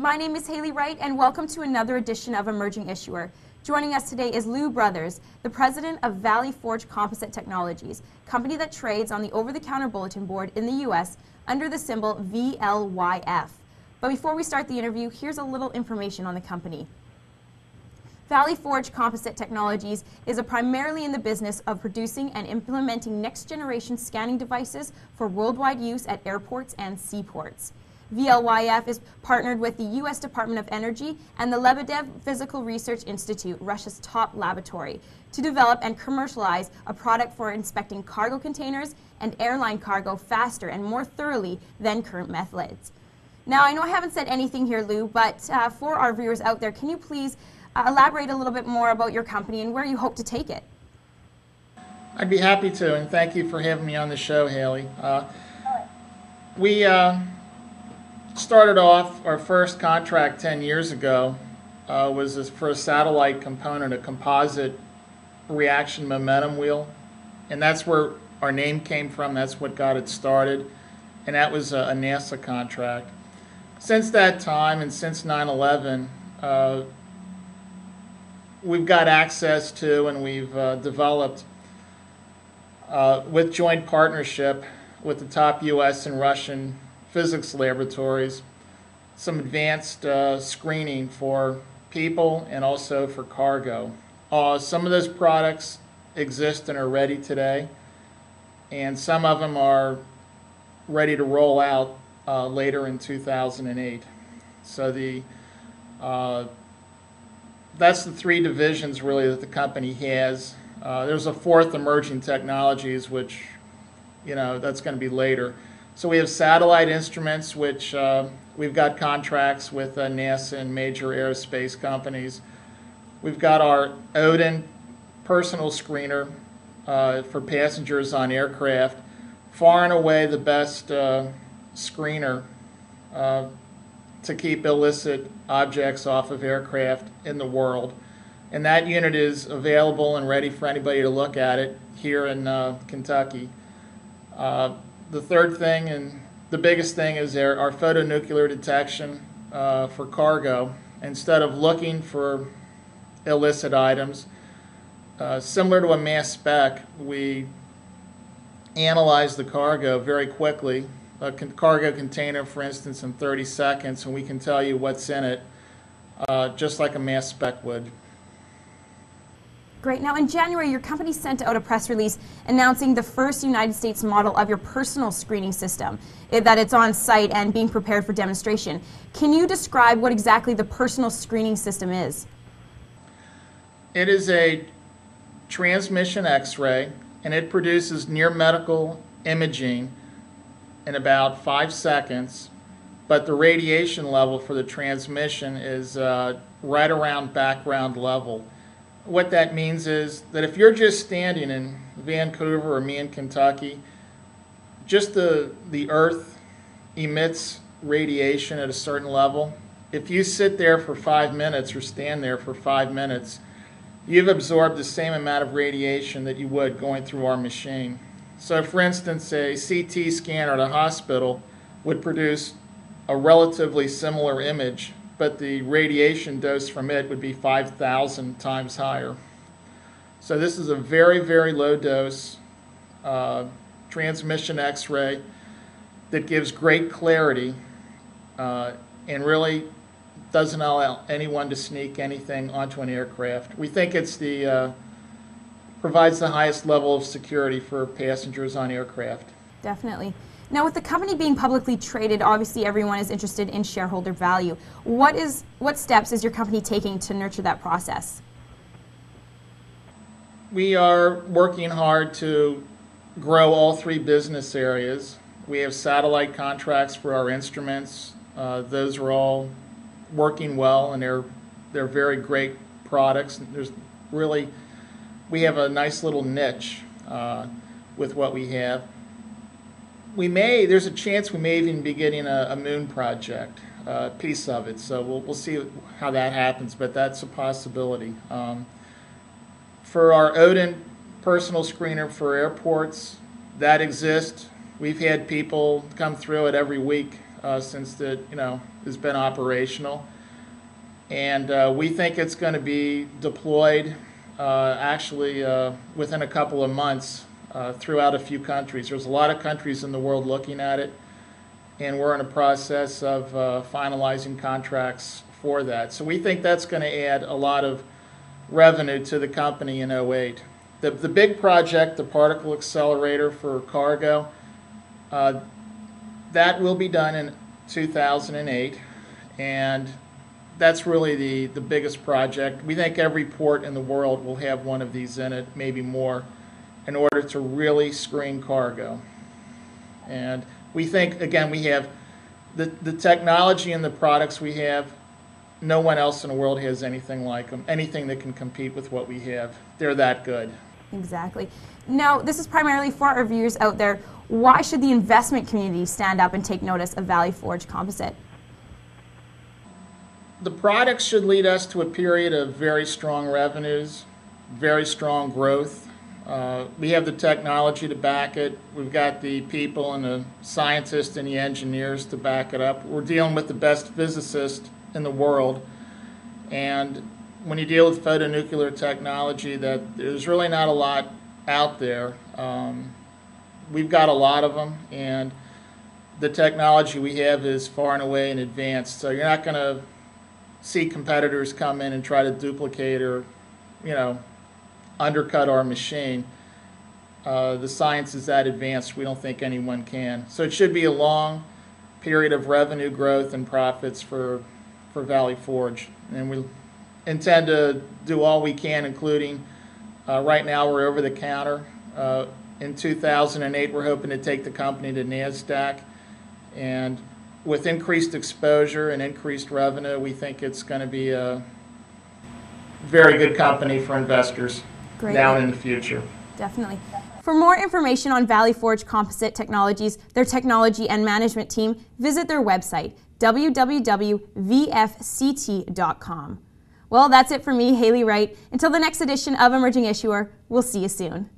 My name is Haley Wright, and welcome to another edition of Emerging Issuer. Joining us today is Lou Brothers, the president of Valley Forge Composite Technologies, company that trades on the over-the-counter bulletin board in the U.S. under the symbol VLYF. But before we start the interview, here's a little information on the company. Valley Forge Composite Technologies is primarily in the business of producing and implementing next-generation scanning devices for worldwide use at airports and seaports. VLYF is partnered with the U.S. Department of Energy and the Lebedev Physical Research Institute, Russia's top laboratory, to develop and commercialize a product for inspecting cargo containers and airline cargo faster and more thoroughly than current methods. Now, I know I haven't said anything here, Lou, but for our viewers out there, can you please elaborate a little bit more about your company and where you hope to take it? I'd be happy to, and thank you for having me on the show, Haley. We started off, our first contract 10 years ago was for a satellite component, a composite reaction momentum wheel, and that's where our name came from. That's what got it started, and that was a NASA contract. Since that time, and since 9/11, we've got access to, and we've developed with joint partnership with the top U.S. and Russian physics laboratories, some advanced screening for people and also for cargo. Some of those products exist and are ready today, and some of them are ready to roll out later in 2008. So that's the three divisions really that the company has. There's a fourth, emerging technologies, which, you know, that's going to be later. So we have satellite instruments, which we've got contracts with NASA and major aerospace companies. We've got our Odin personal screener for passengers on aircraft, far and away the best screener to keep illicit objects off of aircraft in the world. And that unit is available and ready for anybody to look at it here in Kentucky. The third thing and the biggest thing is our photonuclear detection for cargo. Instead of looking for illicit items, similar to a mass spec, we analyze the cargo very quickly. A cargo container, for instance, in 30 seconds, and we can tell you what's in it, just like a mass spec would. Great. Now, in January, your company sent out a press release announcing the first United States model of your personal screening system, that it's on site and being prepared for demonstration. Can you describe what exactly the personal screening system is? It is a transmission X-ray, and it produces near medical imaging in about 5 seconds, but the radiation level for the transmission is right around background level. What that means is that if you're just standing in Vancouver or me in Kentucky, just the earth emits radiation at a certain level. If you sit there for 5 minutes or stand there for 5 minutes, you've absorbed the same amount of radiation that you would going through our machine. So for instance, a CT scanner at a hospital would produce a relatively similar image, but the radiation dose from it would be 5,000 times higher. So this is a very, very low dose transmission X-ray that gives great clarity and really doesn't allow anyone to sneak anything onto an aircraft. We think it's provides the highest level of security for passengers on aircraft. Definitely. Now, with the company being publicly traded, obviously everyone is interested in shareholder value. What steps is your company taking to nurture that process? We are working hard to grow all three business areas. We have satellite contracts for our instruments. Those are all working well, and they're very great products. We have a nice little niche with what we have. There's a chance we may even be getting a moon project, piece of it. So we'll see how that happens, but that's a possibility. For our Odin personal screener for airports, that exists. We've had people come through it every week since it has been operational. And we think it's going to be deployed actually within a couple of months throughout a few countries. There's a lot of countries in the world looking at it, and we're in a process of finalizing contracts for that. So we think that's going to add a lot of revenue to the company in '08. The big project, the particle accelerator for cargo, that will be done in 2008, and that's really the biggest project. We think every port in the world will have one of these in it, maybe more, in order to really screen cargo. And we think, again, we have the technology and the products we have. No one else in the world has anything like them, anything that can compete with what we have. They're that good. Exactly. Now, this is primarily for our viewers out there. Why should the investment community stand up and take notice of Valley Forge Composite? The products should lead us to a period of very strong revenues, very strong growth. We have the technology to back it. We've got the people and the scientists and the engineers to back it up. We're dealing with the best physicists in the world. And when you deal with photonuclear technology, that there's really not a lot out there. We've got a lot of them, and the technology we have is far and away in advance. So you're not going to see competitors come in and try to duplicate or, undercut our machine. The science is that advanced, we don't think anyone can. So it should be a long period of revenue growth and profits for Valley Forge. And we intend to do all we can, including right now we're over the counter. In 2008, we're hoping to take the company to NASDAQ. And with increased exposure and increased revenue, we think it's going to be a very good company for investors now and in the future. Definitely. For more information on Valley Forge Composite Technologies, their technology and management team, visit their website, www.vfct.com. Well, that's it for me, Haley Wright. Until the next edition of Emerging Issuer, we'll see you soon.